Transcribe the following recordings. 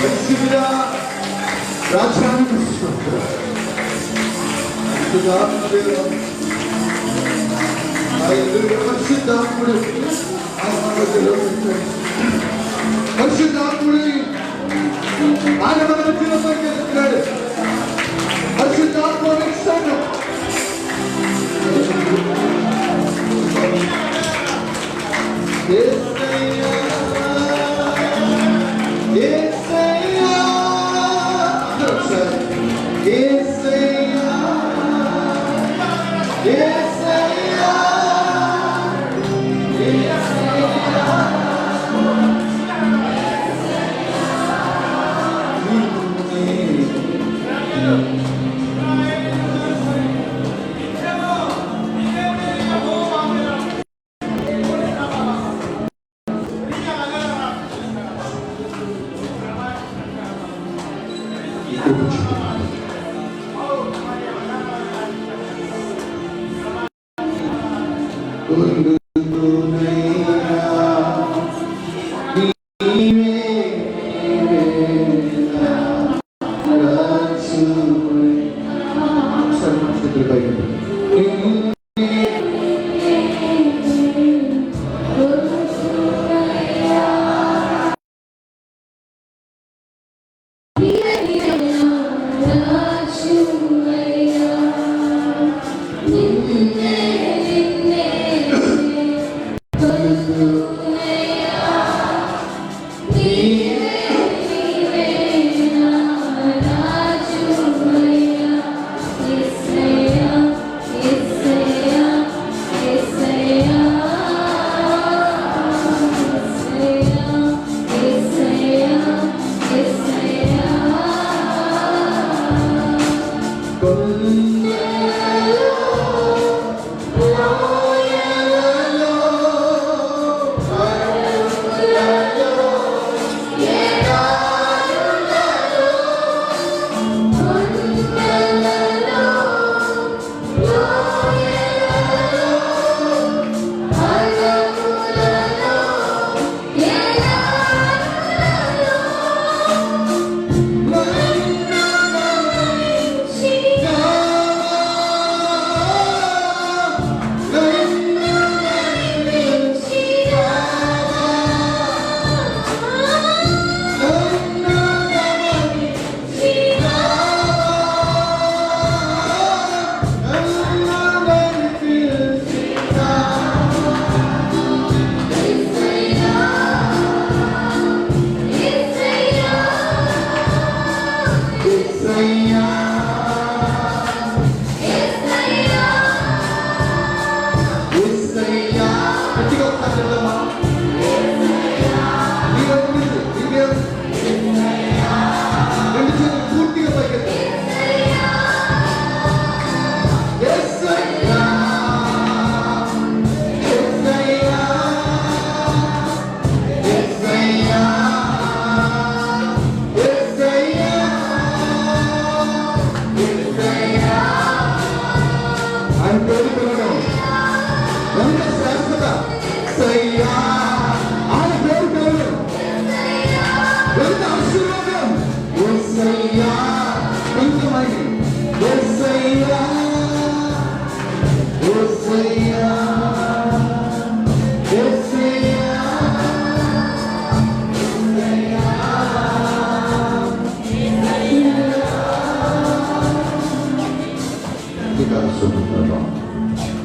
పరిశుద్ధుడా, రాజ్యానికి స్తోత్రం. పరిశుద్ధాత్మదేవా, పరిశుద్ధాత్ముడు పరిశుద్ధాత్ముడు ఆయన మన మధ్యలోకి వెళ్తున్నాడు. పరిశుద్ధాత్మ ఇస్తాడు.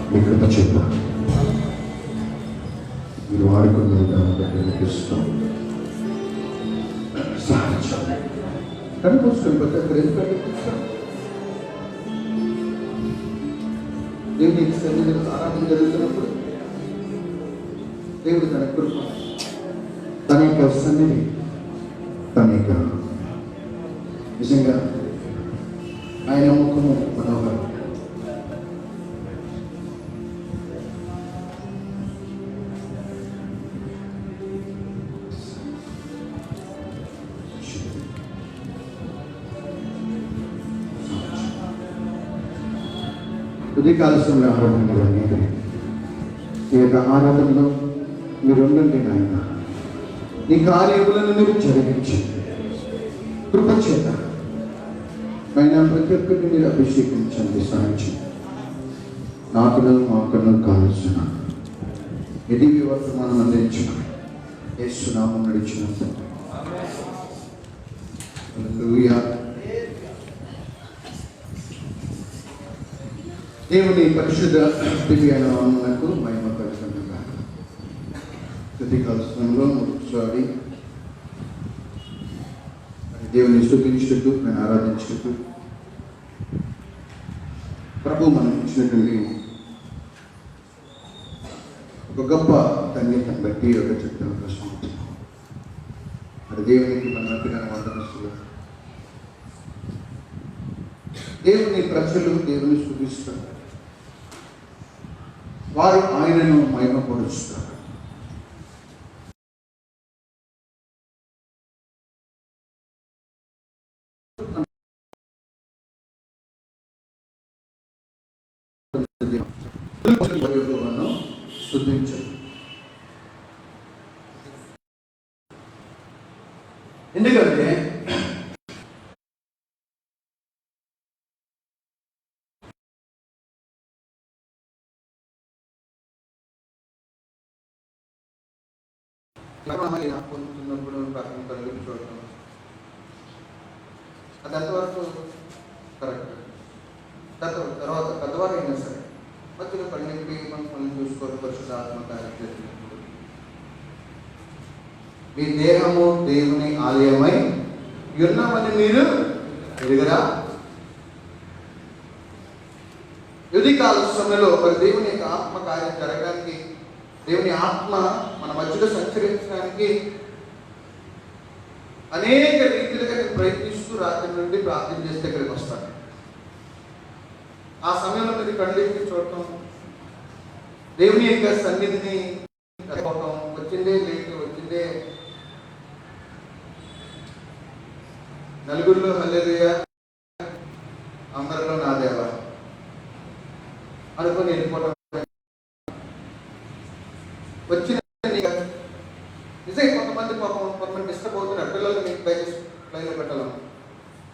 మీ కృప చేత మీరు వాడుకున్న విధానం బట్టి మీకు ఇష్టం సాధించాం. కనిపిస్తుంది బట్టి అక్కడ ఎందుకంటే దేవుని సన్నిధిలో ఆరాధన జరుగుతున్నప్పుడు దేవుడు తన కృప, తన యొక్క సన్నిధి, తన యొక్క నిజంగా ఆయన ముఖము మనోహరం. ఉదయకాల సమయంలో ఆరాధన ఈ యొక్క ఆరాధనలో మీరు ఉండండి నాయన. ఈ కార్యములను మీరు జరిగించి కృపచేత ఆయన ప్రతి ఒక్కరిని మీరు అభిషేకించండి, సాధించండి. నాకును మాకును కావలసిన ఇది వర్తమానం అందించిన యేసునామం నడిచినంత దేవుని పరిశుద్ధ దివ్యమైన నామమునకు మహిమ కలుగును గాక. ప్రతి కాలంలో ఒకసారి దేవుని స్తుతించుటకు, నేను ఆరాధించుటకు ప్రభు మనం ఇచ్చినటువంటి ఒక గొప్ప ధన్యతను బట్టి ఒక చెప్తున్న ప్రశ్న మరి దేవునికి మన మధ్యగా వందనస్తులు. దేవుని ప్రజలు దేవుని స్తుతిస్తారు, వారు ఆయనను మహిమపరుస్తారు. స్తుతించరు. ఎందుకంటే పొందుతున్నప్పుడు ప్రాథమిక కలిగి చూడటం అది అంతవరకు కరెక్ట్. తర్వాత పెద్దవారు అయినా సరే మధ్యలో కళ్ళెప్పి మనం చూసుకోవాలి. పరిశుద్ధ ఆత్మ కార్యక్రమం మీ దేహము దేవుని ఆలయమై ఉన్నామని మీరు ఎరుగరా? ఉదయకాల సమయంలో మరి దేవుని యొక్క ఆత్మ కార్యం జరగడానికి, దేవుని ఆత్మ మన మధ్యలో సంచరించడానికి అనేక రీతిలుగా నేను ప్రయత్నిస్తూ రాత్రి నుండి ప్రార్థన చేస్తే ఇక్కడికి వస్తాను. ఆ సమయంలో మీరు కళ్ళెప్పి చూడటం, దేవుని యొక్క సన్నిధిని వచ్చిందే లేటు, వచ్చిందే నలుగురిలో హల్లెలూయా, అందరిలో నా దేవా అనుకుని వెళ్ళిపోవడం. వచ్చిన నిజంగా కొంతమంది పాపం కొంతమంది డిస్టర్బ్ అవుతున్నారు. పిల్లలు మీకు దయచేసి లైన్లో పెట్టాలి,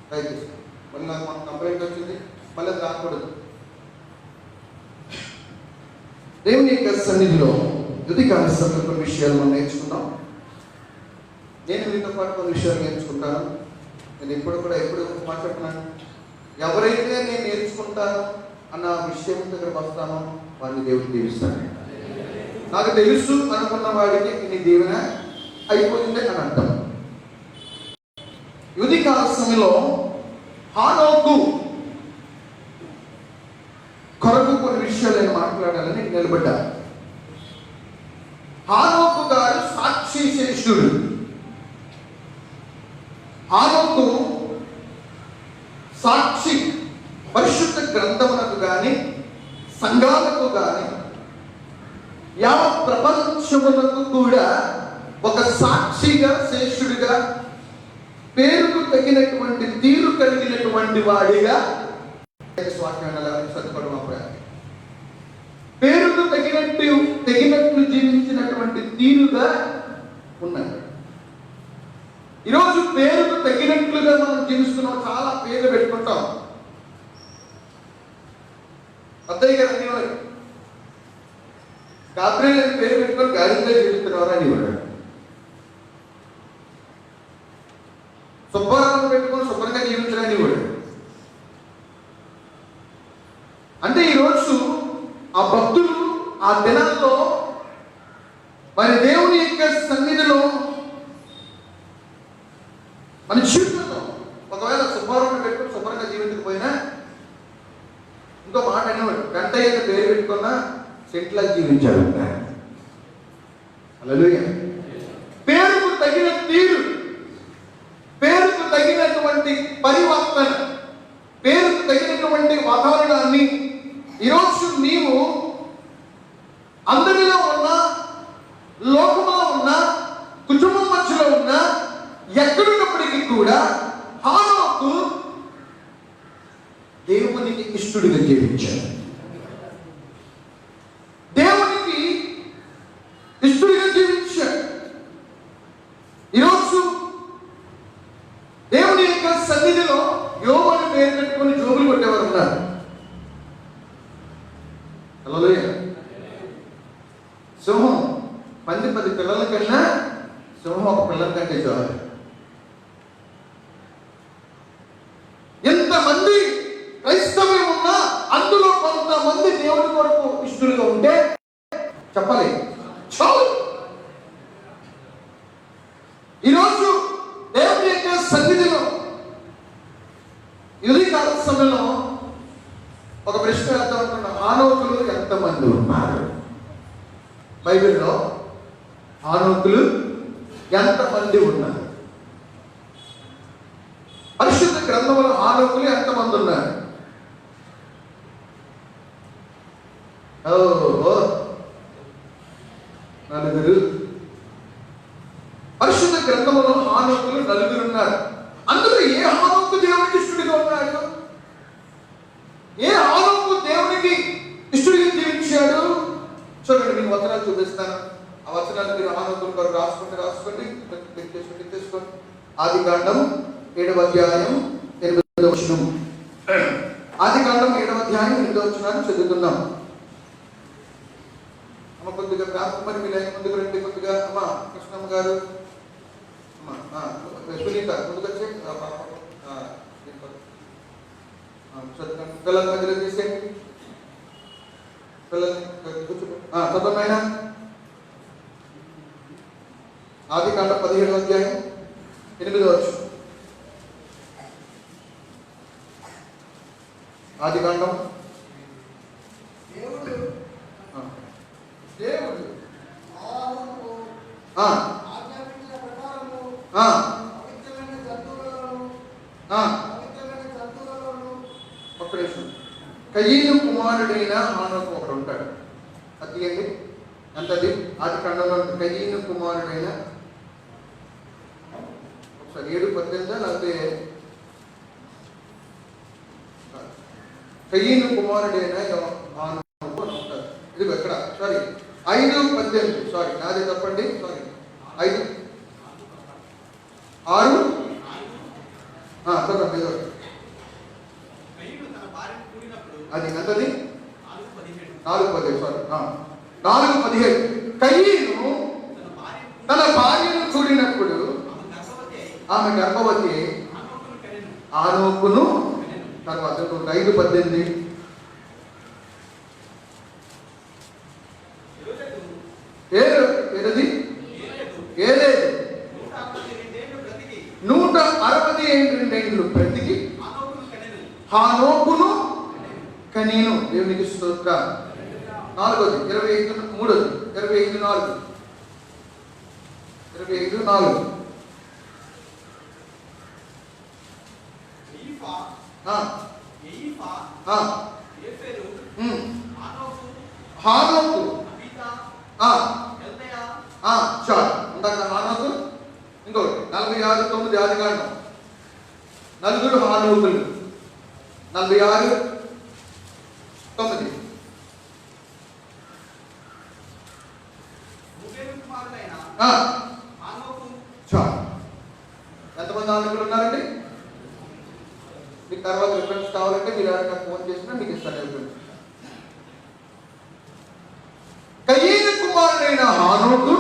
దయచేసి. మళ్ళీ నాకు మన కంప్లైంట్ వచ్చింది, మళ్ళీ అది రాకూడదు. దేవుని యొక్క సన్నిధిలో ఉదయకాల సమయంలో కొన్ని విషయాలు మనం నేర్చుకున్నాం. నేను మీతో పాటు కొన్ని విషయాలు నేర్చుకుంటాను. నేను ఎప్పుడు మాట్లాడుతున్నాను, ఎవరైతే నేను నేర్చుకుంటాను అన్న విషయం దగ్గర వస్తానో వాడిని దేవుడు దీవిస్తాను. నాకు తెలుసు అనుకున్న వాడికి నీ దీవెన అయిపోయింది అని అర్థం. ఉదయకాల సమయంలో హానోకు కొరకు కొన్ని విషయాలు నేను మాట్లాడాలని నిలబడ్డా. హానోకు గారు సాక్షి శేషుడు. హానోకు సాక్షి పరిశుద్ధ గ్రంథమునకు కానీ సంఘాలకు కానీ యావత్ ప్రపంచమునకు కూడా ఒక సాక్షిగా, శేషుడిగా, పేరుకు తగినటువంటి తీరు కలిగినటువంటి వాడిగా పేరుకు తగినట్లు జీవించినటువంటి తీరుగా ఉన్నాయి. ఈరోజు పేరుకు తగినట్లుగా మనం జీవిస్తున్నాం. చాలా పేర్లు పెట్టుకుంటాం. అత్తయ్య గారు అనేవారు, గాబ్రియల్ అని పేరు పెట్టుకొని గాడిగా జీవిస్తున్నవారు అనేవాడు. శుభ్రంగా పెట్టుకొని శుభ్రంగా జీవించడానికి వాడు. అంటే ఈరోజు ఆ భక్తులు ఆ దినాల్లో మరి దేవుని యొక్క సన్నిధిలో మన జీవితంలో ఒకవేళ శుభ్రంగా పెట్టుకుని శుభ్రంగా జీవించకపోయినా ఇంకో మాట అనేవాడు, గంట యొక్క పేరు పెట్టుకున్నా సెట్లా జీవించాడు. హల్లెలూయా. పేరుకు తగిన తీరు, పేరుకు తగినటువంటి పరివర్తన, పేరుకు తగినటువంటి వాతావరణాన్ని ఈరోజు నీవు అందరిలో ఉన్నా, లోకంలో ఉన్నా, కుటుంబం మధ్యలో ఉన్నా, ఎక్కడున్నప్పటికీ కూడా హానోకు దేవునికి ఇష్టడుగా జీవించాడు. పేరు పెట్టుకొని జోబులు కొట్టేవారు ఉన్నారు. హల్లెలూయా. సింహం 10 పిల్లల కన్నా సింహం ఒక పిల్లల కంటే చాలు. ఎంతమంది క్రైస్తవం ఉన్నా అందులో కొంతమంది దేవుడి కొరకు ఇష్టలుగా ఉంటే చెప్పాలి చాలు. ఈరోజు దేవుని యొక్క సన్నిధిలో ఇది కాల సమయంలో ఒక ప్రశ్న వేద్దాం అనుకున్న, హానోకులు ఎంతమంది ఉన్నారు? బైబిల్లో హానోకులు ఎంతమంది ఉన్నారు? పరిశుద్ధ గ్రంథంలో హానోకులు ఎంతమంది ఉన్నారు? నలుగురు. పరిశుద్ధ గ్రంథంలో హానోకులు నలుగురు ఉన్నారు. అందులో ఏ హానోకు దేవునికి ఇష్టడిగా ఉన్నాడు? ఏ హానోకు దేవునికి ఇష్టడిగా జీవించాడు? చూడండి, మీకు వచనాలు చూపిస్తాను. ఆ వచనాలు మీరు హానోకుల కొరకు రాసుకోండి. తీసుకోండి. ఆదికాండం 7వ అధ్యాయం 8వ వచనం. ఆదికాండం 7వ అధ్యాయం 8వ వచనాన్ని చదువుకుందాం. అమ్మ కొద్దిగా ప్రార్థన మీరు ముందుకు రండి. కొద్దిగా అమ్మ కృష్ణమ్మ గారు, సునీత ముందుకు వచ్చి పిల్లల మధ్యలో తీసేయండి. పిల్లల్ని చదవమైనా ఆదికాండం 17వ అధ్యాయం 8వ వచనం. ఆదికాండం దేవుడు కయీను కుమారుడైన హానోకు ఒకడు ఉంటాడు. అది ఏంటి ఎంతది? ఆదికాండంలో కయీను కుమారుడైన 7:18 లేకపోతే కయీను కుమారుడైన హానోకు అని ఉంటాడు. ఇది ఎక్కడ? సారీ 5:18. సారీ నాదే తప్పండి. సారీ 5 6 అది ఎంతది? 4:17. సారీ 4:17. కయీను తన భార్యను చూడినప్పుడు ఆమె గర్భవతి హానోకును తర్వాత 5:18 ఏది 162 బ్రతికి హానోకును కనీను. దేవునికి స్తోత్రం. 4వ 25:3 25:4 హానోకు చాలు. ఇందాక హానోకు ఇంకోటి 46:9 ఆదికాండం. నలుగురు హానోకులు 46:9. చాలు. ఎంతమంది హానోకులు ఉన్నారండి? మీకు తర్వాత రిఫరెన్స్ కావాలంటే మీరు ఎవరైనా ఫోన్ చేసినా మీకు ఇస్తాను. కయీను కుమారుడైన హానోకు,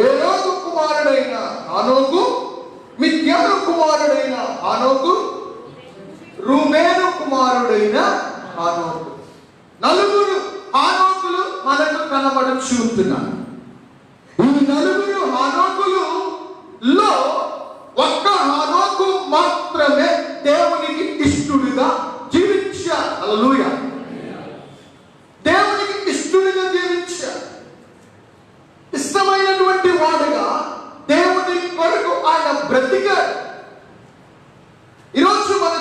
ఏరోదు కుమారుడైన హానోకు, మిద్యాను కుమారుడైన హానోకు, రూబేను కుమారుడైన హానోకు. నలుగురు హానోకులు మనకు కనబడుచున్నారు. ఈ నలుగురు హానోకులలో ఒక్క హానోకు మాత్రమే దేవునికి ఇష్టడుగా జీవించారు. హల్లెలూయా. దేవునికి ఇష్టడుగా జీవించారు. ఇష్టమైనటువంటి వాడుగా దేవుని కొరకు ఆయన బ్రతికారు. ఈరోజు మన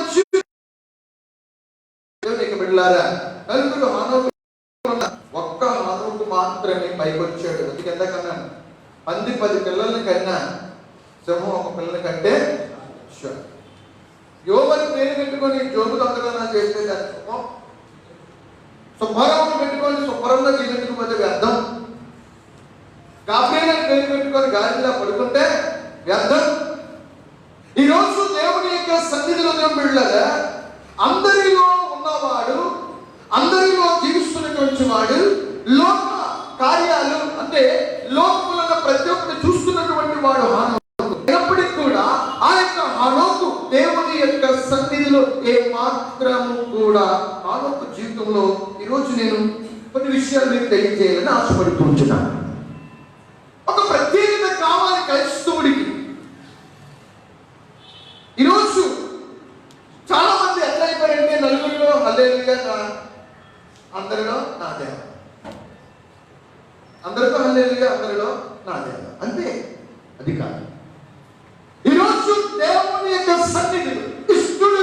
దేవునికి బిడ్డలారా, నలుగురు హానోకు ఒక్క హానోకు మాత్రమే పైకొచ్చాడు. అందుకే ఎంతకన్నా 10 పిల్లల్ని కన్నా సింహం ఒక పిల్లల కంటే యోబుని పేరు పెట్టుకొని జోబు దొంగతనా చేస్తే శుభ్రంగా పెట్టుకొని శుభ్రంగా జీవించకపోతే వ్యర్థం. గాబ్రియల్ పేరు పెట్టుకొని గాలిలా పడుకుంటే వ్యర్థం. ఈరోజు దేవుని యొక్క సన్నిధిలో బిడ్డలారా, అందరిలో ఉన్నవాడు, అందరిలో జీవిస్తున్నటువంటి వాడు లోక కార్యాలు అంటే లోకంలో ప్రతి ఒక్కరు చూస్తున్నటువంటి వాడు హానోకు. అయినప్పటికీ కూడా ఆ యొక్క హానోకు దేవుని యొక్క సన్నిధిలో ఏ మాత్రము కూడా హానోకు జీవితంలో ఈరోజు నేను కొన్ని విషయాలు మీకు తెలియజేయాలని ఆశపడుతుంటున్నాను. ఒక ప్రత్యేకత కావాలి క్రైస్తవుడికి. ఈరోజు చాలా మంది ఎట్లా అయిపోయారంటే నలుగురిలో హల్లెలూయా, అందరిలో నా దేవ, అందరితో హల్లెలూయా, అందరిలో నా దేవ, అంతే. అది కాదు. ఈరోజు దేవుని యొక్క సన్నిధిలో ఇష్టడు,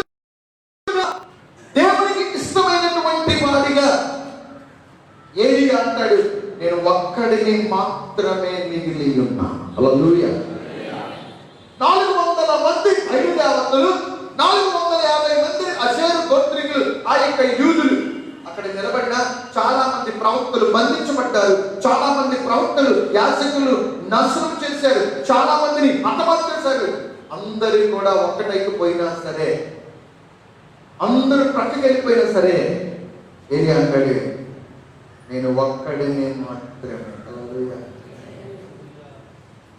దేవునికి ఇష్టమైనటువంటి వాడిగా ఏది అంటాడు, నేను ఒక్కడిని మాత్రమే మిగిలి ఉన్నా. హల్లెలూయా. 400 మంది బయలుదేవతలు, 450 మంది అషేరు గోత్రికులు, ఆ యొక్క యూదులు అక్కడ నిలబడిన చాలా మంది ప్రవక్తలు బంధించబడ్డారు. చాలా మంది ప్రవక్తలు యాజకులు నాశనం చేశారు. చాలా మందిని హతమార్పు చేశారు. అందరూ కూడా ఒక్కటైపోయినా సరే, అందరూ ప్రక్కకి వెళ్ళిపోయినా సరే, ఏది అంటాడు, నేను ఒక్కడిని మాత్రమే. హల్లెలూయా.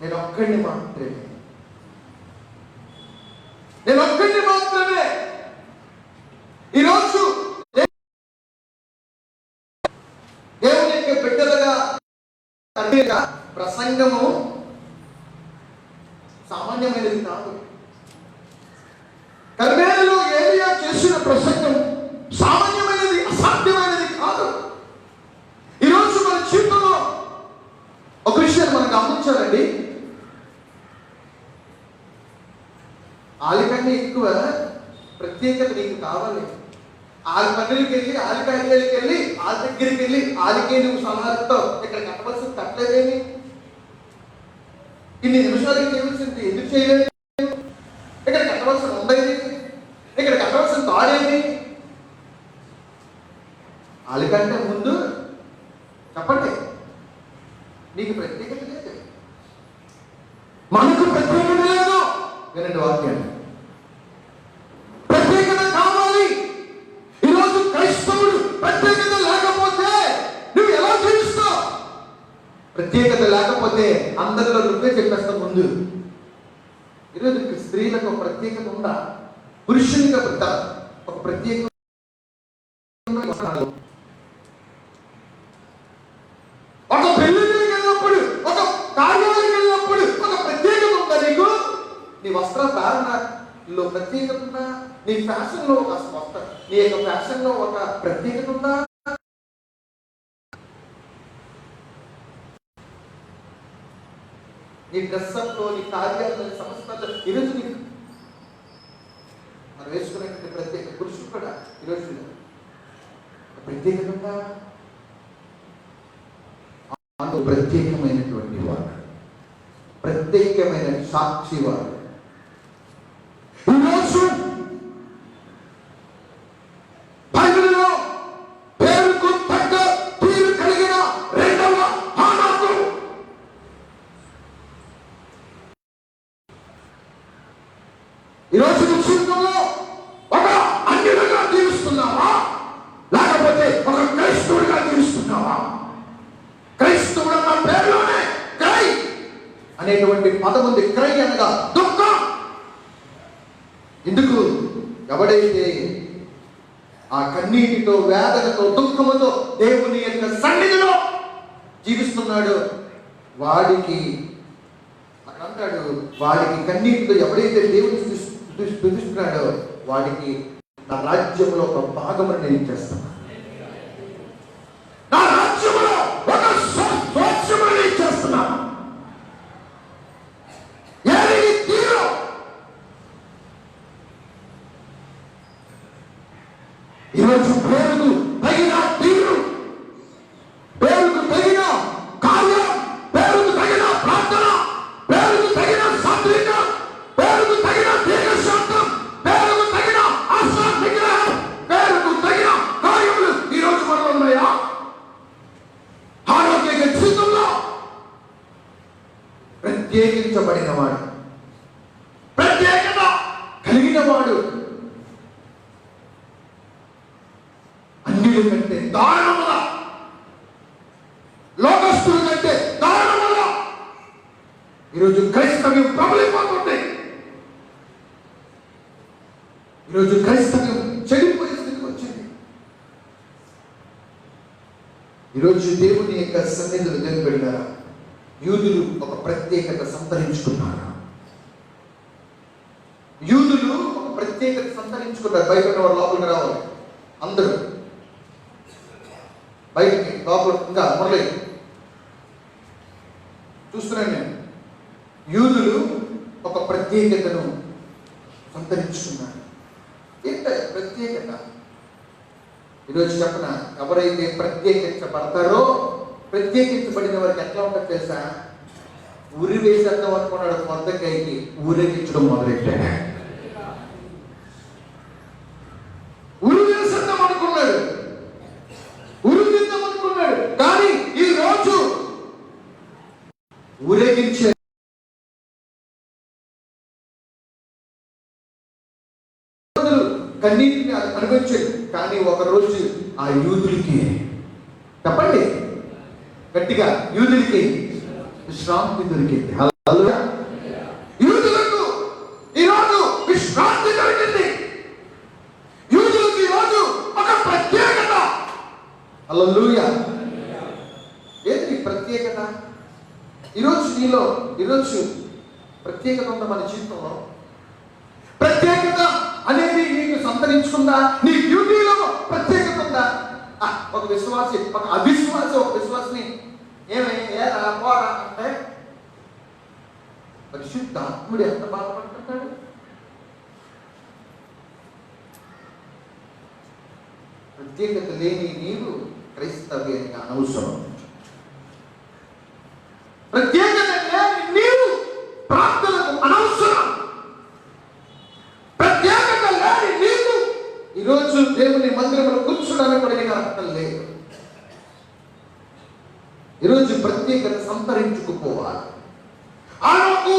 నేను ఒక్కడిని మాత్రమే, నేను ఒక్కడిని మాత్రమే. ఈరోజు దేవుని యొక్క బిడ్డలుగా ప్రసంగము సామాన్యమైనది కాదు. కర్మేలులో ఏలియా చేసిన ప్రసంగం సామాన్యమైనది, అసాధ్యమైనది కాదు. ఈరోజు మన జీవితంలో ఒక విషయాన్ని మనం గమనించాలండి. వాళ్ళకన్నా ఎక్కువ ప్రత్యేకత నీకు కావాలి. వాళ్ళ పనులకి వెళ్ళి, వాళ్ళ కార్యాలకి వెళ్ళి, వాళ్ళ దగ్గరికి వెళ్ళి వాళ్ళకే నువ్వు సలహాలతో ఇక్కడ కట్టవలసిన కట్టలేదేమి, ఇన్ని నిమిషాలకి చేయవలసింది ఎందుకు చేయలేదు, ఇక్కడ కట్టవలసిన ఉండేది, ఇక్కడ కట్టవలసిన తాడేది. వాళ్ళకంటే ముందు చెప్పండి, నీకు ప్రత్యేకత లేదు, మనకు ప్రత్యేకత లేదు. వినండి వాక్యాన్ని, ప్రత్యేకత కావాలి. ఈరోజు క్రైస్తవుడు ప్రత్యేకత లేకపోతే నువ్వు ఎలా జీవిస్తావు? ప్రత్యేకత లేకపోతే అందరిలో నువ్వే చెప్పేస్తావు ముందు. ఈరోజు స్త్రీలకు ఒక ప్రత్యేకత ఉందా? పురుషునిగా ఒక ప్రత్యేక ఒక పెళ్లికి వెళ్ళినప్పుడు, ఒక కార్యాలకి వెళ్ళినప్పుడు ఒక ప్రత్యేకత ఉందా నీకు? నీ వస్త్రధారణలో ప్రత్యేకత ఉందా? నీ ఫ్యాషన్ లో ఒక నీ యొక్క ఫ్యాషన్ లో ఒక ప్రత్యేకత ఉందా? నీ డ్రెస్అప్ లో, నీ కార్యాలయ సంస్థలో ఈరోజు నీకు మనం వేసుకునే ప్రత్యేక పురుషుడు కూడా ఈరోజు ప్రత్యేకత ఉందా? ప్రత్యేకమైనటువంటి వాడు, ప్రత్యేకమైన సాక్షి వాడు. ఈరోజు బైబిల్లో పేరుకు తగ్గ తీరు కలిగిన రెండవ హానోకు. ఈరోజు నీ జీవితంలో ఒక అన్యుడిగా జీవిస్తున్నావా, లేకపోతే ఒక క్రైస్తవుడిగా జీవిస్తున్నావా? క్రైస్తవుడు అన్న పేరులోనే క్రై అనేటువంటి పదం ఉంది. క్రై అనగా దుఃఖం. ఎందుకు? ఎవడైతే ఆ కన్నీటితో, వేదనతో, దుఃఖముతో దేవుని యొక్క సన్నిధిలో జీవిస్తున్నాడో వాడికి అక్కడ అంటాడు, వాడికి కన్నీటితో ఎవడైతే దేవుని స్తుతిస్తున్నాడో వాడికి నా రాజ్యంలో ఒక భాగమును నేను ఇచ్చేస్తాను, నా రాజ్యంలో ఒక స్వచ్ఛమును నేను ఇచ్చేస్తున్నాను. ఈరోజు పేరుకు తగిన తీరు, పేరుకు తగిన కార్యం, పేరుకు తగిన ప్రార్థన, పేరుకు తగిన సాత్విక, పేరుకు తగిన దీర్ఘశాంతం, పేరుకు తగిన ఆశా నిగ్రహం, పేరుకు తగిన కార్యములు ఈరోజు మనలో ఉన్నాయా? ఆరోగ్య జీవితంలో ప్రత్యేకించబడిన వాడు, ప్రత్యేకత కలిగిన వాడు అన్యుల కంటే దారుణముగా, లోకస్తుల కంటే దారుణముగా ఈరోజు క్రైస్తవ్యం ప్రబలిపోతుంది. ఈరోజు క్రైస్తవ్యం చెడిపోయే స్థితికి వచ్చింది. ఈరోజు దేవుని యొక్క సన్నిధిలో దేవుని బిడ్డలారా, యూదులు ఒక ప్రత్యేకత సంతరించుకున్నారు. యూదులు ఒక ప్రత్యేకత సంతరించుకున్నారు. బయట ఉన్న వాళ్ళు లోపలికి రావాలి. అందరూ బయటికి, లోపల ఇంకా మురళి చూస్తున్నాను నేను. యూదులు ఒక ప్రత్యేకతను సంతరించుకున్నారు. ఏంట ప్రత్యేకత? ఈరోజు చెప్పన, ఎవరైతే ప్రత్యేకించబడతారో, ప్రత్యేకించబడిన వారికి ఎట్లా ఉంటుంది తెలుసా? ఉరి వేసేద్దాం అనుకున్నాడు మొదకైకి, ఊరేగించడం మొదలెట్టాడు. ఉరి వేసేద్దాం అనుకున్నాడు, ఉరి తీద్దాం అనుకున్నాడు. కానీ ఈ రోజు ఊరేగించే కన్నీటిని అనుభవించాడు. కానీ ఒక రోజు ఆ యూదులకి, చెప్పండి గట్టిగా, యూదులకి విశ్రాంతి దొరికింది. హల్లెలూయా! యూదులకు ఈరోజు విశ్రాంతి దొరికింది. యూదులకు ఈరోజు ఒక ప్రత్యేకత. హల్లెలూయా! ఏంటి ప్రత్యేకత? ఈరోజు నీలో ఈరోజు ప్రత్యేకత ఉందా? మన జీవితంలో ప్రత్యేకత అనేది నీకు సంతరించుకుందా? నీ డ్యూటీలో ప్రత్యేకత ఉందా? ఒక విశ్వాసి, ఒక అవిశ్వాసి ఒక విశ్వాసిని ఏరా పోరా అంటే పరిశుద్ధాత్ముడు ఎంత బాధపడుతున్నాడు. ప్రత్యేకత లేని నీవు క్రైస్తవ్యానికి అనవసరం. ప్రత్యేకత లేని నీవు ప్రార్థనకు అనవసరం. ప్రత్యేకత లేని నీవు ఈరోజు దేవుని మందిరంలో కూర్చోడానికి కూడా నీకు అర్థం లేదు. ఈరోజు ప్రత్యేకత సంతరించుకుపోవాలి. ఆరోగ్య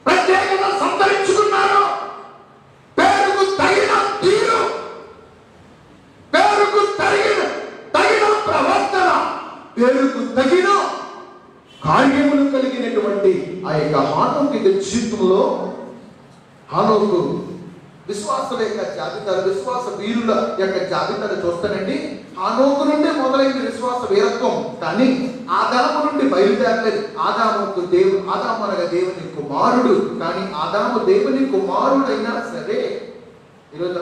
ప్రత్యేకత సంతరించుకున్నారు. పేరుకు తగిన తీరు, పేరుకు తగిన ప్రవర్తన, పేరుకు తగిన కార్యములు కలిగినటువంటి ఆ యొక్క హానోకు జీవితంలో, హానోకు విశ్వాసుల యొక్క జాబితాలు, విశ్వాస వీరుల యొక్క జాబితాలు చూస్తానండి. హానోకు నుండి మొదలైన విశ్వాస వీరత్వం, కానీ ఆదాము నుండి బయలుదేరలేదు. ఆదాము అనగా దేవుని కుమారుడు, కానీ ఆదాము దేవుని కుమారుడు అయినా సరే ఈరోజు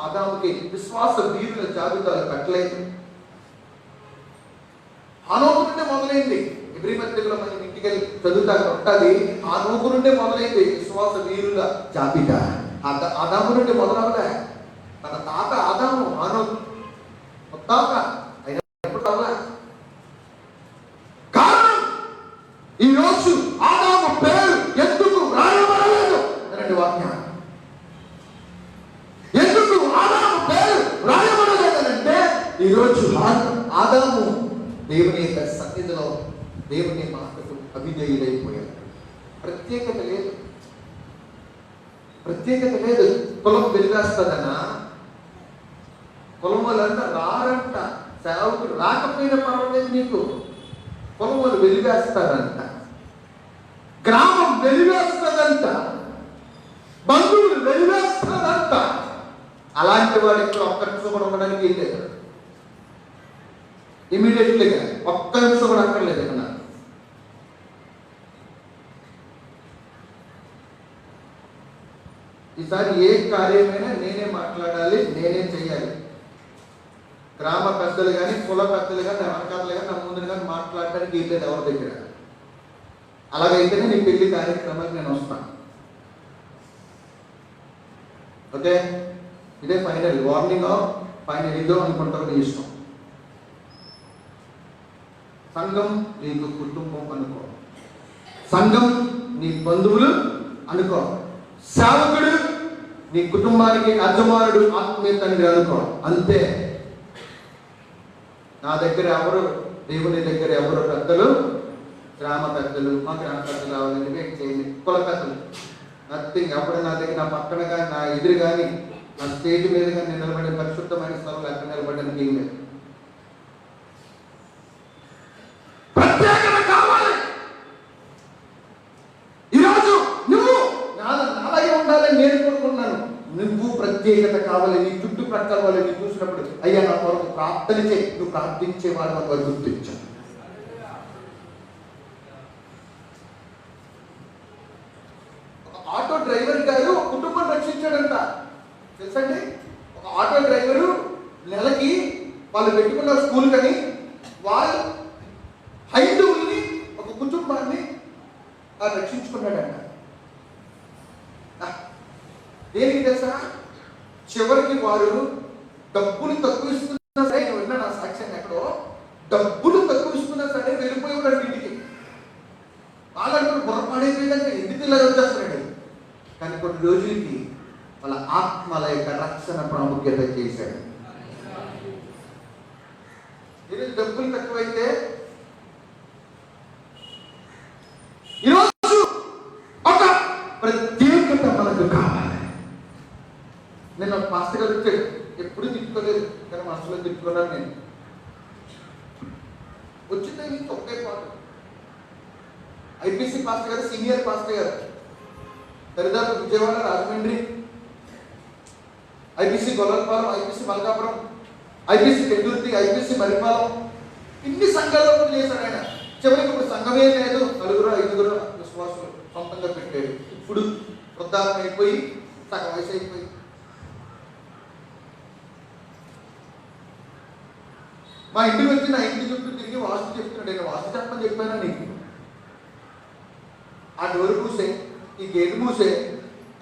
ఆదాముకి విశ్వాస వీరుల జాబితాలు పెట్టలేదు. హానోకు నుండి మొదలైంది. ఎబ్రీ పత్రికలో మనం ఇంటికి వెళ్ళి చదువుతా ఉంటుంది. హానోకు నుండి మొదలైంది విశ్వాస వీరుల జాబితా. ఆదాము నుండి మొదలవలే. తన తాత ఆదాము, హానోకు తాత అయినా ఎప్పుడు అవలే. కారణం ఈరోజు ఆదాము పేరు ఎందుకు రాయబడలేదు అనండి వాక్యం. ఎందుకు ఆదాము పేరు రాయబడలేదనంటే ఈరోజు ఆదాము దేవుని యొక్క సన్నిధిలో దేవుని మాటకు అవిధేయులైపోయారు. ప్రత్యేకత లేదు, ప్రత్యేకత లేదు. కులం వెలివేస్తుందనా? కులం వాళ్ళంతా రారంట. సేవకుడు రాకపోయినా పర్వాలేదు, నీకు కులం వాళ్ళు వెలివేస్తారంట, గ్రామం వెలివేస్తుందంట, బంధువులు వెలివేస్తారంట. అలాంటి వాడు ఇక్కడ ఒక్క నిమిషం కూడా ఉండడానికి వెళ్ళలేదు. ఇమీడియట్లీగా ఒక్క నిమిషం కూడా అక్కర్లేదు. ఇక్కడ ఈసారి ఏ కార్యమైనా నేనే మాట్లాడాలి, నేనే చెయ్యాలి. గ్రామ పెద్దలు కానీ, కుల పెద్దలు కానీ, నా వెనకాతలు కానీ, నా ముందు కానీ మాట్లాడడానికి వీల్లేదు ఎవరి దగ్గర. అలాగైతేనే నీ పెళ్లి కార్యక్రమానికి నేను వస్తాను. ఓకే, ఇదే ఫైనల్ వార్నింగ్, ఫైనల్ ఇదో అనుకుంటారు, నీ ఇష్టం. సంఘం నీకు కుటుంబం అనుకో, సంఘం నీ బంధువులు అనుకో, సేవకుడు నీ కుటుంబానికి యజమానుడు, ఆత్మీయ తండ్రి అనుకో. అంతే. నా దగ్గర ఎవరు, దేవుని దగ్గర ఎవరు పెద్దలు, గ్రామ పెద్దలు, మా గ్రామ పెద్దలు రావాలని వెయిట్ చేయండి. కుల పెద్దలు నథింగ్. అప్పుడు నా దగ్గర, నా పక్కన కానీ, నా ఎదురు కానీ, ఆ స్టేజ్ మీదుగా నేను నిలబడే పరిశుద్ధమైన స్థలంలో ఎక్కడ నిలబడడానికి ఏం లేదు. ప్రత్యేకత కావాలి. ఈరోజు నువ్వు నాలాగే ఉండాలని నేను కోరుకుంటున్నాను. నువ్వు ప్రత్యేకత కావాలి. నీ చుట్టుప్రక్కల వాళ్ళని చూసినప్పుడు అయ్యా నా కొరకు ప్రార్థన చేయి, నువ్వు ప్రార్థించేవాడు అని వారు గుర్తించాను. ఆటో డ్రైవర్ గారు కుటుంబం రక్షించాడంట, తెలుసండి. ఒక ఆటో డ్రైవరు నెలకి వాళ్ళు పెట్టుకున్న స్కూల్ కని వాళ్ళు హైందవుల్ని ఒక కుటుంబాన్ని రక్షించుకున్నాడంట. దేనికి తెలుసా? చివరికి వారు డబ్బులు తక్కువ ఇస్తున్నా సరే, నేను విన్నా నా సాక్ష్యాన్ని ఎక్కడో, డబ్బులు తక్కువ ఇస్తున్నా సరే వెళ్ళిపోయి ఉన్నాడు ఇంటికి. వాళ్ళందరూ పొరపాడైపోయిందంటే ఎందుకు ఇలా వచ్చేస్తున్నాడు. కానీ కొన్ని రోజులకి వాళ్ళ ఆత్మల యొక్క రక్షణ ప్రాముఖ్యత చేశాడు. ఈరోజు డబ్బులు తక్కువైతే ఈరోజు ఒక ప్రత్యేకత మనకు కావాలి. నేను ఒక మాస్టర్ గారు వచ్చాడు, ఎప్పుడు తిట్టుకోలేదు కానీ మనసులో తిట్టుకున్నాను. నేను వచ్చింది ఒకే పాట. ఐపీసీ పాస్టర్ గారు, సీనియర్ పాస్టర్ గారు, దరిదాపు Vijayawada, Rajahmundry, IPC Gollapalem, IPC Malkapuram, IPC Pendurthi, IPC Maripalem, ఇన్ని సంఘాల్లో చేశాడు ఆయన. చివరికి ఇప్పుడు సంఘమే లేదు, 4-5 విశ్వాసులు సొంతంగా పెట్టాడు. ఇప్పుడు వృద్ధాపం అయిపోయి సగం వయసు అయిపోయి. మా ఇంటికి వచ్చి నా ఇంటి చుట్టూ తిరిగి వాస్తు చెప్తున్నాడు. నేను వాస్తు చెప్పని చెప్పానా నీకు? ఆ డోరు మూసే, ఈ గేటు మూసే,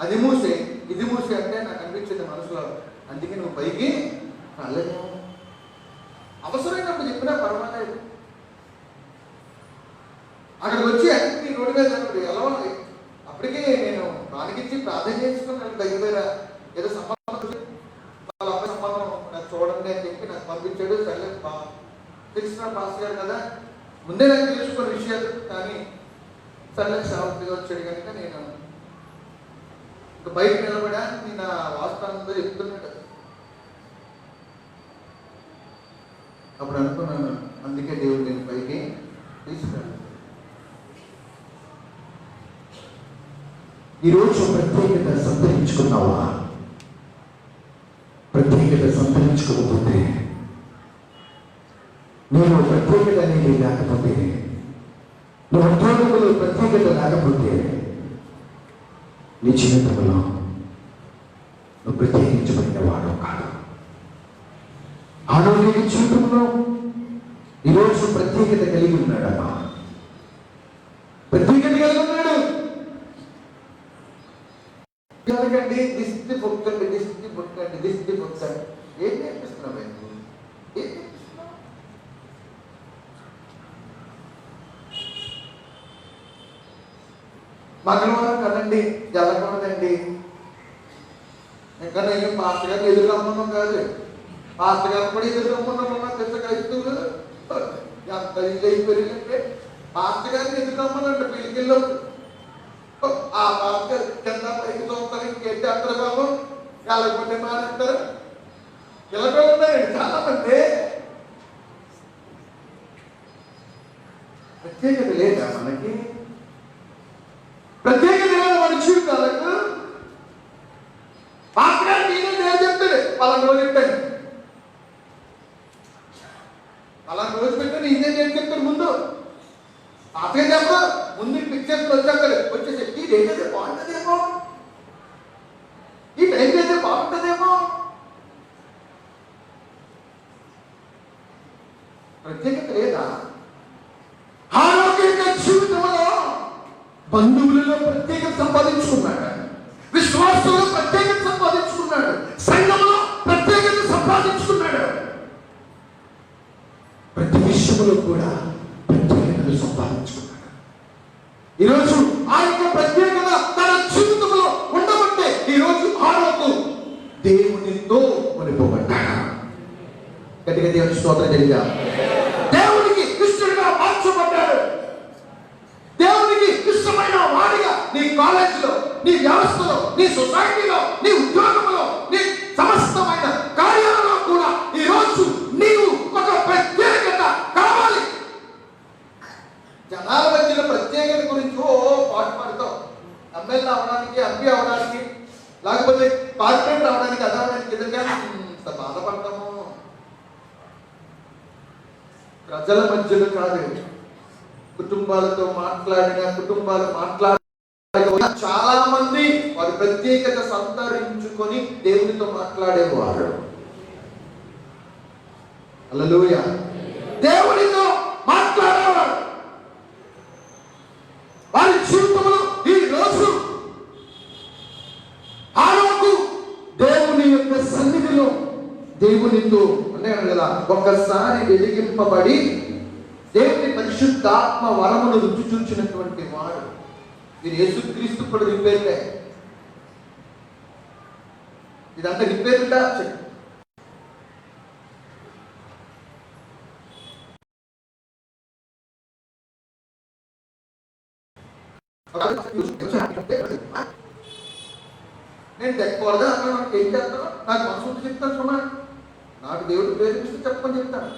అది మూసే, ఇది మూసే అంటే నాకు అనిపించింది మనసులో. అందుకే నువ్వు పైకి రాలేదు. అవసరమైనప్పుడు చెప్పినా పర్వాలేదు. అక్కడికి వచ్చి అన్ని రోడ్డు మీద ఎలా అప్పటికే నేను దానికిచ్చి ప్రార్థన చేసుకున్నాను. దగ్గర ఏదో సంబంధం, వాళ్ళ అబ్బాయి సంబంధం నాకు చూడండి అని చెప్పి నాకు పంపించాడు. సరే తెలిసిన పాస్ గారు కదా, ముందే నాకు తెలుసుకున్న విషయాలు. కానీ సరే శాంతిగా వచ్చాడు కనుక నేను ఇంకా బయట నిలబడా. నేను వాస్తవంగా చెప్తున్నాడు. అప్పుడు అనుకున్నాను, అందుకే దేవుడు నేను పైకి తీసుకున్నాను. ఈరోజు ప్రత్యేకత సంతరించుకున్నావా? ప్రత్యేకత సంతరించుకోకపోతే, నేను ప్రత్యేకత అనేది లేకపోతే, నువ్వు ఉద్యోగంలో ప్రత్యేకత లేకపోతే, నీ జీవితంలో నువ్వు ప్రత్యేకించబడిన వాడు కాదు. ఆరోగ్య జీవితంలో ఈరోజు ప్రత్యేకత కలిగి ఉన్నాడమ్మా. ప్రత్యేకత కలిగి ఉన్నాడు. ఎలాగండి దిష్టి పొక్కండి, దిష్టి పొక్కండి, దిష్టి పొక్కండి. ఏం నేర్పిస్తున్నావు? ఏం నేర్పిస్తున్నావు? మంగళవారం కదండి, వెళ్ళకూడదండి. ఇంకా నేను పాస్టర్ గారిని ఎదురు రమ్మన్నాం కాదు, పాస్టర్ గారు కూడా ఎదురు రమ్మన్నామన్నా. పెద్ద క్రైస్తవులు ఎంత ఇది అయిపోయిందంటే పాస్టర్ గారిని ఎదురు రమ్మనండి పెళ్ళికెళ్ళి. ఆ పాస్టర్ కింద పైకి చూస్తారు, ఇంకేంటి అంటారు బాబు, వెళ్ళకపోతే మానేస్తారు. ఇలా కూడా ఉన్నారండి చాలా మంది. ప్రత్యేకత లేదా మనకి? ప్రత్యేకత లేదా మన జీవితాలకు? పాస్టర్ గారు నేనే నేను చెప్తాడు, వాళ్ళని రోజు చెప్పాను, వాళ్ళని రోజు పెట్టాను, ఇదే నేను చెప్తాను. ముందు పాస్టర్ గారు చెప్పడు, ముందు పిక్చర్స్ వచ్చేస్తాడు. వచ్చేసి ఈ డేట్ అయితే బాగుంటుందేమో, ఈ టైం అయితే బాగుంటుందేమో. ప్రత్యేకత లేదా? ఆరోగ్య జీవితంలో బంధువులలో ప్రత్యేకత సంపాదించుకున్నాడు, విశ్వాసంలో ప్రత్యేకత సంపాదించుకున్నాడు, సంఘంలో ప్రత్యేకత సంపాదించుకున్నాడు. ప్రతి విషయంలో కూడా ప్రత్యేకతను సంపాదించుకున్నాడు. ఈరోజు ఆ యొక్క ప్రత్యేకత తన జీవితంలో ఉండబట్టే ఈరోజు ఆరోగ్య దేవునితో కొనిపోబడ్డాడు. గట్టిగా దేవుని స్తోత్రం జరిగా. దేవునికి ఇష్టంగా మార్చబడ్డాడు. దేవునికి ఇష్టమైన వాడిగా నీ కాలేజీలో, నీ వ్యవస్థలో, నీ సొసైటీలో, నీ ఉద్యోగంలో, నీ ప్రజల మధ్యలో కాదు, కుటుంబాలతో కుటుంబాలు చాలా మంది వారి ప్రత్యేకత సంతరించుకొని దేవునితో మాట్లాడేవారు. హల్లెలూయా. దేవునితో మాట్లాడేవారు. వారి జీవితంలో ఈ రోజు ఆరోగ్య దేవుని యొక్క సన్నిధిలో దేవునితో అన్నాడు కదా, ఒక్కసారి వెలిగింపబడి దేవుని పరిశుద్ధాత్మ వరమును రుచి చూచినటువంటి వాడు. ఇది యేసుక్రీస్తు కూడా రిపేర్లే. ఇదంతా రిపేర్లా చెప్పు. నేను తెక్కకూడదా అక్కడ నాకు ఏం చేస్తాను? నాకు మనసు చెప్తాను. సుమా నాకు దేవుడు ప్రేమిస్తే చెప్పని చెప్తాను.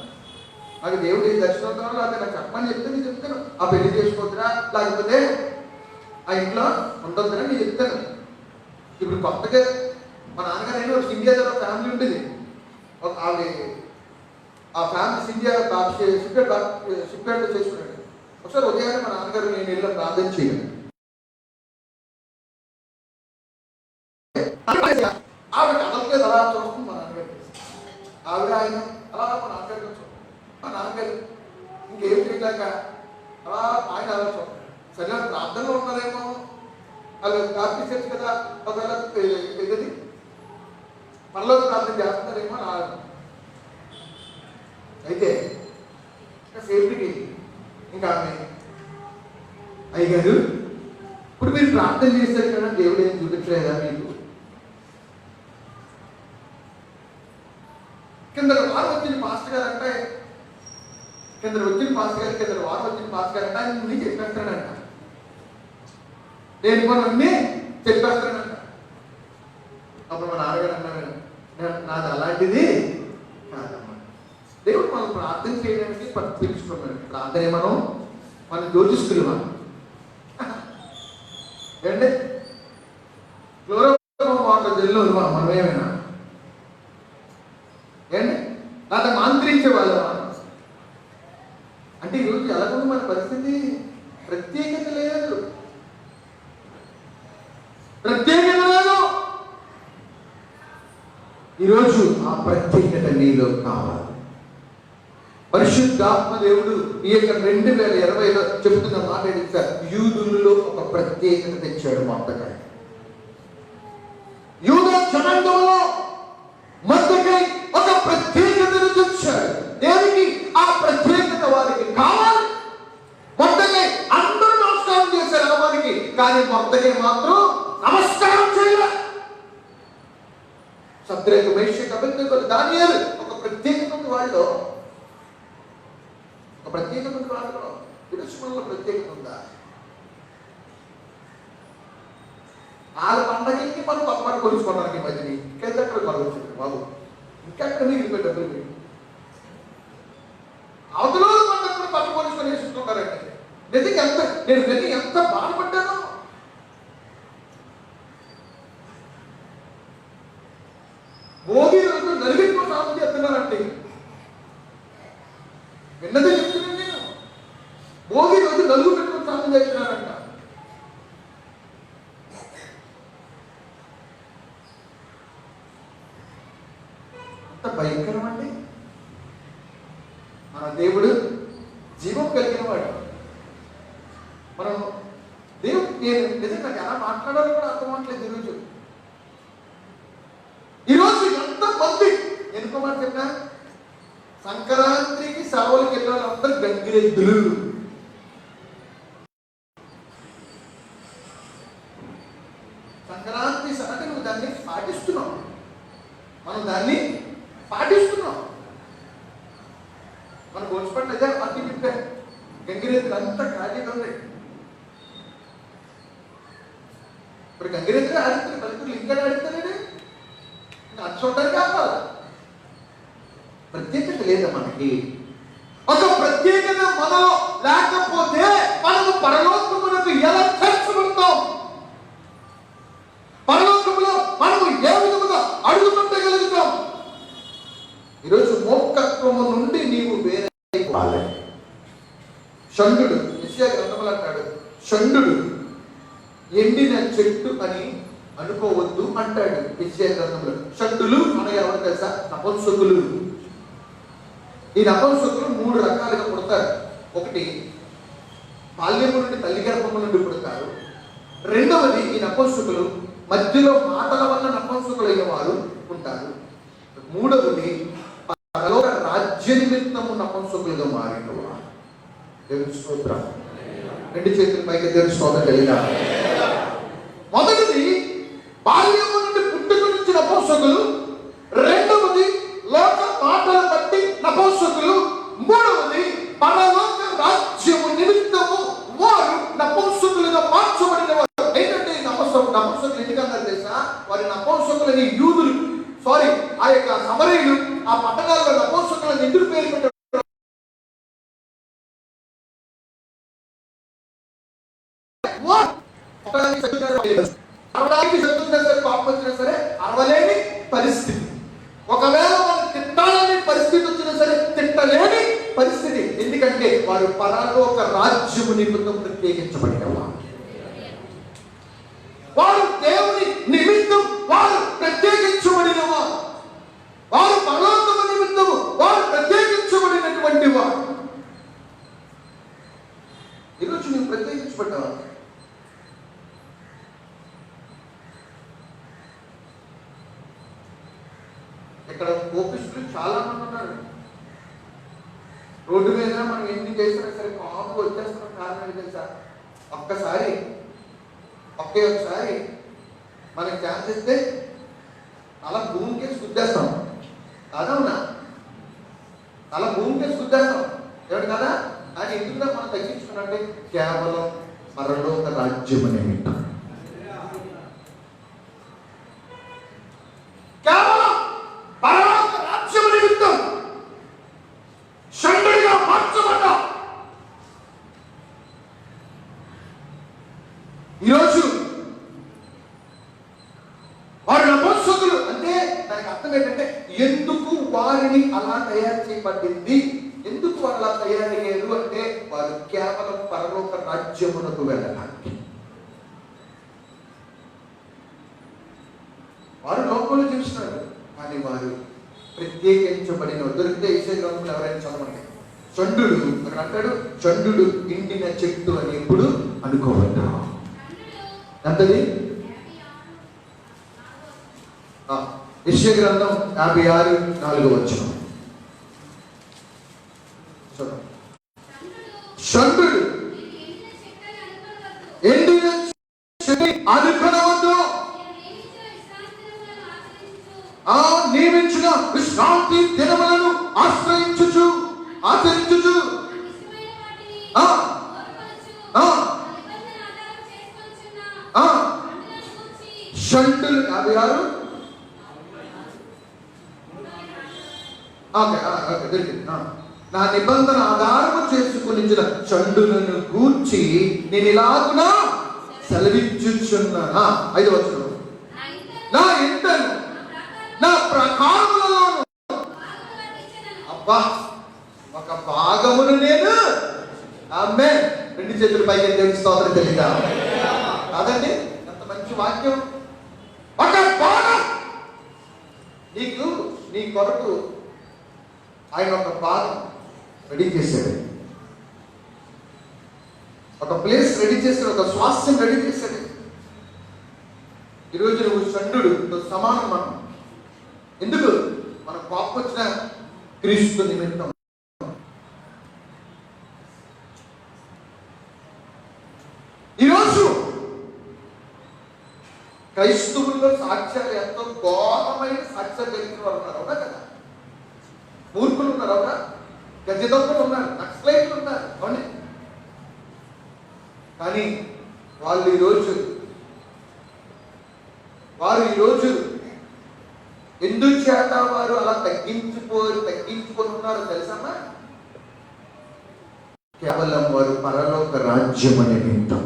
నాకు దేవుడు ఏ దర్శనం కావాలో అది నాకు చెప్పని చెప్తే నేను చెప్తాను. ఆ పెళ్లి చేసుకోవద్దురా, లేకపోతే ఆ ఇంట్లో ఉండొద్దురా నేను చెప్తాను. ఇప్పుడు కొత్తగా మా నాన్నగారు అయినా ఒక సింధియాలో ఒక ఫ్యామిలీ ఉండేది. ఆవిడ ఆ ఫ్యామిలీ సింధియా షిప్యార్డ్లో చేసుకున్నాడు. ఒకసారి ఉదయాన్నే మా నాన్నగారు నేను వెళ్ళాం ప్రార్థన చేయాలి. ఆవిడ కదలలేదు, అలా చూస్తుంది మా నాన్నగారు. ఆవిడ ఆయన అలా మా నాన్నగారు చూస్తాం. మా నాన్నగారు ఇంకేం చేయలేక అలా ఆయన అలా చూస్తాం. సరే ప్రార్థనలో ఉన్నారేమో, వాళ్ళు ప్రార్థించచ్చు కదా, ఒకవేళ ఏదది మనలో ప్రార్థన చేస్తున్నారేమో అని. అయితే సేఫ్టీకి ఇంకా ఆమె అయ్యగారు ఇప్పుడు మీరు ప్రార్థన చేశారు కదా, దేవుడు ఏం చూపించలేదా మీకు? కింద వారం వచ్చిన మాస్టర్ గారు అంటే కింద వారం వచ్చిన మాస్టర్ గారు అంటే ఆయన ముందు చెప్పేస్తాడంట. నేను కొన్నీ చెప్పేస్తాడంట. అప్పుడు మా నాన్నగారు అన్నాడు, నాది అలాంటిది కాదమ్మా. దేవుడు మనం ప్రార్థన చేయడానికి పిలుచుకున్నాడు. ప్రార్థన మనం యోచిస్తున్నాం ఏంటంటే క్లోరోఫామ్ వాటర్ జల్లు మనం ఏమైనా ఏంటి లేదా మాంత్రించే వాళ్ళమా అంటే ఈరోజు ఎలాగుంది మన పరిస్థితి? ప్రత్యేకత లేదు. ఈరోజు ఆ ప్రత్యేకత నీలో కావాలి. పరిశుద్ధాత్మ దేవుడు ఈ యొక్క 2020లో చెబుతున్న మాట ఏంటంటే, యూదులలో ఒక ప్రత్యేకత తెచ్చాడు మొర్దెకై. యూదా జనాంగంలో మొర్దెకై ఒక ప్రత్యేకతను తెచ్చాడు. దేనికి? ఆ ప్రత్యేకత వారికి కావాలి. మొర్దెకై అందరూ నమస్కారం చేశారు వారికి, కానీ మొర్దెకై మాత్రం నమస్కారం చేయలేదు. శద్రకు, మేషకు, అబేద్నెగోకు, దానియేలు ఒక ప్రత్యేకత ఉంది వాళ్ళలో. ఒక ప్రత్యేకత ఉంది వాళ్ళలో. హిరోషిమాలో ప్రత్యేకత ఉందా? వాళ్ళ పండగలకి మనం కొత్త పాట కొలుచుకోవడానికి మధ్యని ఇంకెక్కడ కొలవచ్చు బాబు, ఇంకెక్కడ మిగిలిపోయి డబ్బులు మీరు అవతల పండుగ పట్టు కొలుచుకొని వేసుకుంటారంటే నిజంగా నేను ఎంత బాధపడ్డాను. భోగి రోజు నలుగురితో సాధన చేస్తున్నానంటే విన్నదే చెప్తున్నాను నేను. భోగి రోజు నలుగురు పెట్టుకుని సాధన చేస్తున్నానంట. అంత భయంకరం అండి. మన దేవుడు జీవం కలిగిన వాడు. మనం దేవుడు నేను నిజంగా ఎలా మాట్లాడాలో కూడా అర్థం అవ్వట్లేదు. ఈరోజు ఎంతమంది ఎన్నుకోమని చెప్పినా సంక్రాంతికి సేవలకు వెళ్ళిన వాళ్ళందరూ గంగిరెద్దులు. సంక్రాంతి అంటే నువ్వు దాన్ని పాటిస్తున్నావు, మనం దాన్ని పాటిస్తున్నాం. మన గోల్స్పట్ అదే అట్టి చెప్పారు, గంగిరెద్దులు అంతా ఖాళీగా ఉన్నాయి. ఇప్పుడు గంగిరెద్దులు ఆడుతున్నారు, పల్లెటూరులు ఇంకా ఆడుతున్నాడు. అది చూడడానికి కావాలి. ప్రత్యేకత లేదా మనకి? ఒక ప్రత్యేకత మనలో లేకపోతే మనము పరలోకమునకు ఎలా చేర్చబడతాం? పరలోకములో మనము ఏ విధముగా అడుగుతుండగలుగుతాం? ఈరోజు మోక్షత్వము నుండి నీవు వేరే షండు యెషయా గ్రంథంలో అంటాడు, షండు ఎండిన చెట్టు అని అనుకోవద్దు అంటాడు యెషయా గ్రంథంలో. షండులు అనగా ఎవరు తెలుసా? నపుంసకులు. ఈ నపుంసకులు 3 రకాలుగా పుడతారు. ఒకటి బాల్యము నుండి తల్లి గర్భము నుండి పుడతారు. రెండవది ఈ నపుంసకులు మధ్యలో మాటల వల్ల నపుంసకులైన వారు ఉంటారు. మూడవది పరలోక రాజ్య నిమిత్తము నపుంసకులుగా మారిన వారు. దేవుని స్తోత్రం. 2 చేతుల పైకి దేవుని స్తోత్రం కలిగిన. మొదటిది బాల్యము నుండి పుట్టుక నుంచి నపుంసకులు, రెండవది లోక మాటల బట్టి నపుంసకులు, మూడవది పరలోక రాజ్యము నిమిత్తము వారు నపుంసకులుగా మార్చబడిన వారు. ఏంటంటే నపుంసకులు ఎందుకన్నారు తెలుసా? వారి నపుంసకులని యూదులు ఆ యొక్క సమరయులు ఆ పట్టణాల్లో నపుంసకులను ఎందుకు పేరు పెట్టారు? పాపం వచ్చినా సరే అరవలేని పరిస్థితి. ఒకవేళ వాళ్ళు తిట్టాలని పరిస్థితి వచ్చినా సరే తిట్టలేని పరిస్థితి. ఎందుకంటే వారు పరలోక రాజ్యము నిమిత్తం ప్రత్యేకించబడిన వారు దేవుని నిమిత్తం వారు ప్రత్యేకించబడిన వారు పరలోకము నిమిత్తము వారు ప్రత్యేకించబడినటువంటి వారు. ఈరోజు నువ్వు ప్రత్యేకించబడ్డావా? ఇక్కడ కోపిస్తులు చాలా మంది ఉన్నారు. రోడ్డు మీద మనం ఎన్ని చేసినా సరే కాపు వచ్చేస్తున్న కారణం ఏంటి తెలుసా? ఒక్కసారి మనకి ఛాన్స్ ఇస్తే అలా భూమికేసి గుద్దేస్తాం. కాదవునా? అలా భూమికేసి గుద్దేస్తాం. ఏమిటి కదా? కానీ ఎందుకుగా మనం తగ్గించుకున్నట్టే కేవలం పరలోక రాజ్యం అనే వింటాం. కేవలం పరలోక రాజ్యం నిమిత్తం షండుడిగా మార్చబడ్డా. ఈరోజు వారు నపుంసకులు అంటే దానికి అర్థం ఏంటంటే ఎందుకు వారిని అలా తయారు చేయబడింది, ఎందుకు వారు అలా తయారయ్యారు అంటే వారు కేవలం పరలోక రాజ్యమునకు వెళ్ళడానికి. వారు లోకంలో చూస్తున్నారు కానీ వారు ప్రత్యేకించబడిన. దొరికితే యెషయా గ్రంథంలో ఎవరైనా చదవండి. చండు అక్కడ అంటాడు, చండు ఎండిన చెట్టు అని ఎప్పుడు అనుకోవద్దు. ఎంతది? యెషయా గ్రంథం 56:4 షండు ఎండిన చెట్టు అనుకోవద్దు. నియమించిన విశ్రాంతి దినములను ఆశ్రయించుచు ఆచరించుచు షండులు 56 నా నిబంధన ఆధారము చేసుకునించిన షండులను గూర్చి నేను ఇలాగునా సెలవిచ్చుచున్నాను. 5వ వచనం, నా ఇంటను నా ప్రకారములలోను అబ్బా ఒక భాగమును నేను ఆమేన్ 2 చేతుల పైకి దేవుని స్తోత్రం తెలియదా? కాదండి, ఎంత మంచి వాక్యం. ఒక భాగం నీకు నీ కొరకు ఆయన ఒక భాగం రెడీ చేశాడు. ఒక ప్లేస్ రెడీ చేశాడు, ఒక స్వాస్థ్యం రెడీ చేశాడు. ఈరోజు నువ్వు షండుడు సమానం. మనం ఎందుకు మన పాపం వచ్చిన క్రీస్తు నిమిత్తం. ఈరోజు క్రైస్తవుల్లో సాక్ష్యాలు ఎంతో ఘోరమైన సాక్ష్యాలు కలిగిన వారు ఉన్నారు. అవునా కదా? మూర్ఖులు ఉన్నారు. అవునా? గజదొంగలు ఉన్నారు, నక్సలైట్లు ఉన్నారు. అవునే? కానీ వారు ఈరోజు ఎందుచేత వారు అలా తగ్గించుకొని ఉన్నారు తెలుసమ్మా? కేవలం వారు పరలోక రాజ్యం అనే నిమిత్తం.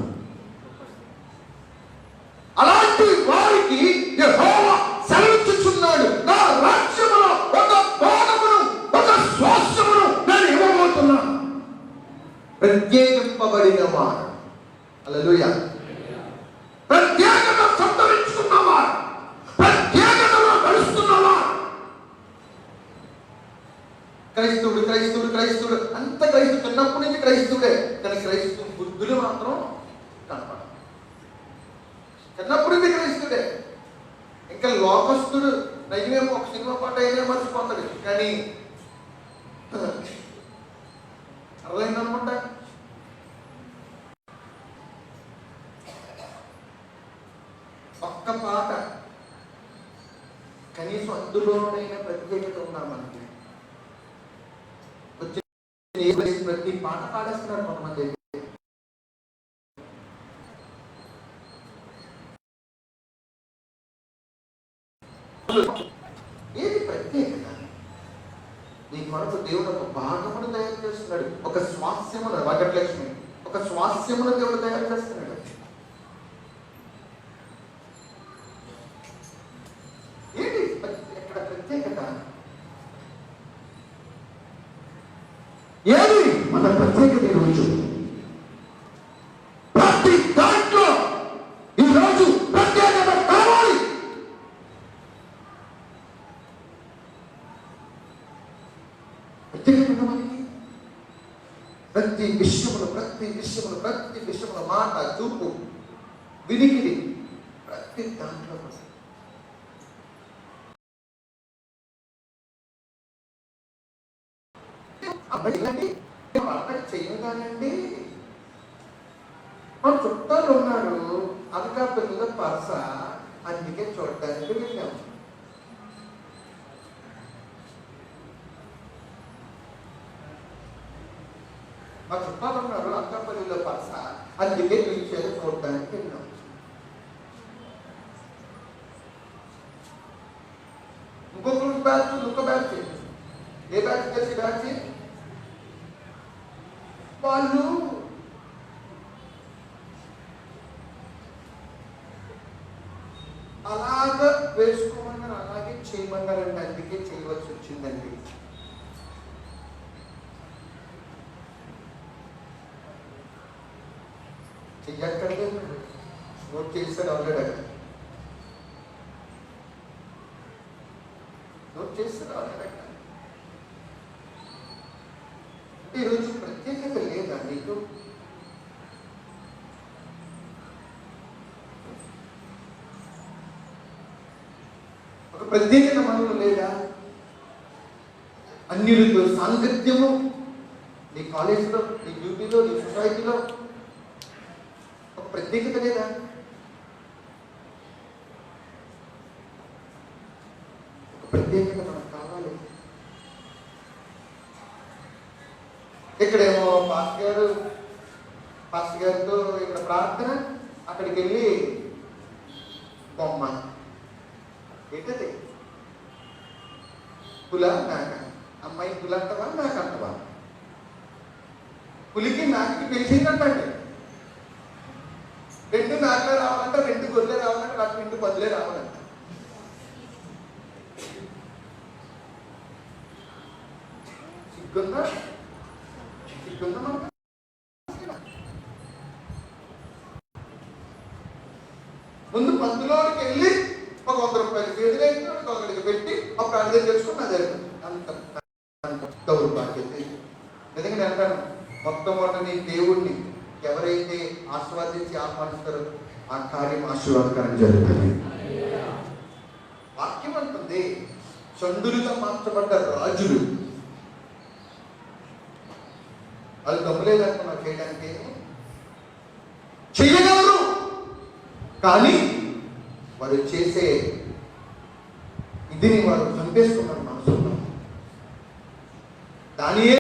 అలాంటి వారికి యెహోవా సెలవిచ్చుచున్నాడు, నా రాజ్యములో ఒక భాగమును ఒక శ్వాసమును నేను ఇవ్వబోతున్నాను. ప్రత్యేకింపబడిన వారు. హల్లెలూయా. ప్రత్యేకత సంతరించుకున్నవారు, ప్రత్యేకతలో నడుస్తున్నవారు. క్రైస్తవుడు క్రైస్తవుడు క్రైస్తవుడు అంత క్రైస్తవుడు, చిన్నప్పటి నుంచి క్రైస్తవుడే, కానీ క్రైస్తవ బుద్ధులు మాత్రం కనపడ. చిన్నప్పటి నుంచి క్రైస్తవుడే, ఇంకా లోకస్తుడు నయ్యేమో ఒక సినిమా పాట అయినా మర్చిపోతాడు, కానీ అర్థమైందనమాట. ఒక్క పాట కనీసం అందులోనైనా ప్రత్యేకత ఉందా మనకి? ప్రతి పాట పాడేస్తున్నారు కొంతమంది. ఏది ప్రత్యేకత? నీ కొరకు దేవుడు ఒక భాగమును తయారు చేస్తున్నాడు, ఒక స్వాస్యమును. వెంకటలక్ష్మి ఒక స్వాస్యమును దేవుడు తయారు చేస్తున్నాడు. ఏంటి ఎక్కడ ప్రత్యేకత? ఏది మన ప్రత్యేకత? ఈరోజు ప్రతి దాంట్లో ఈరోజు ప్రత్యేకత కావాలి. ప్రత్యేకత మనకి ప్రతి విషయంలో మాట, చూపు, వినికిడి, ప్రతి దాంట్లో చేయగానండి. మా చుట్టాలు ఉన్నారు, అనకాపల్లిలో పరస, అందుకే చూడటానికి వెళ్ళాము. మా చుట్టాలు ఉన్నారు అనకాపల్లిలో పరస, అందుకే పిలిచారు, చూడటానికి వెళ్ళాము. ఇంకొక బ్యాచ్, ఏ బ్యాచ్ తెలిసి బ్యాచ్ వాళ్ళు అలాగా వేసుకోమన్నారు, అలాగే చేయమన్నారండి, అందుకే చేయవలసి వచ్చిందండి. చెయ్యక్కడే నోట్ చేశారు, ఆల్రెడీ అక్కడ నోట్ చేశారు, ఆల్రెడీ అక్కడ. అంటే ఈరోజు ప్రత్యేకత లేదా నీకు? ఒక ప్రత్యేకత మనలో లేదా? అన్యులతో సాంగత్యము నీ కాలేజీలో, నీ డ్యూటీలో, నీ సొసైటీలో ఒక ప్రత్యేకత లేదా? ఒక ప్రత్యేకత మనకు కావాలి. ఇక్కడేమో పాస్టర్ గారితో ఇక్కడ ప్రార్థన, అక్కడికి వెళ్ళి బొమ్మ. ఏంటది? పుల మేక. అమ్మాయి పుల అంటవా, మేక అంటవా? పులికి మేకకి పిలిచిందంటండి. 2 మేకలే రావాలంట, 2 గొర్రెలే రావాలంట, నాకు 2 పదులే రావాలంట. సిగ్గుందా? ముందు పందులోకి వెళ్ళి ఒక 100 రూపాయలు ఫీజు వేసి ఒకరికి పెట్టి ఒక అర్థం చేసుకుని నా జరిగింది. అంత దౌర్భాగ్యత. ఎందుకంటే అంటాను, మొట్టమొదటి దేవుణ్ణి ఎవరైతే ఆస్వాదించి ఆహ్వానిస్తారో ఆ కార్యం ఆశీర్వాదకరం జరుగుతుంది. వాక్యం అంటుంది, చందులుగా మార్చబడ్డ రాజులు వాళ్ళు దమ్ములేదనుకున్నారు చేయడానికి. చెయ్యగలరు, కానీ వారు చేసే ఇదిని వారు చంపేసుకున్నారు మనసులో. దానియేలు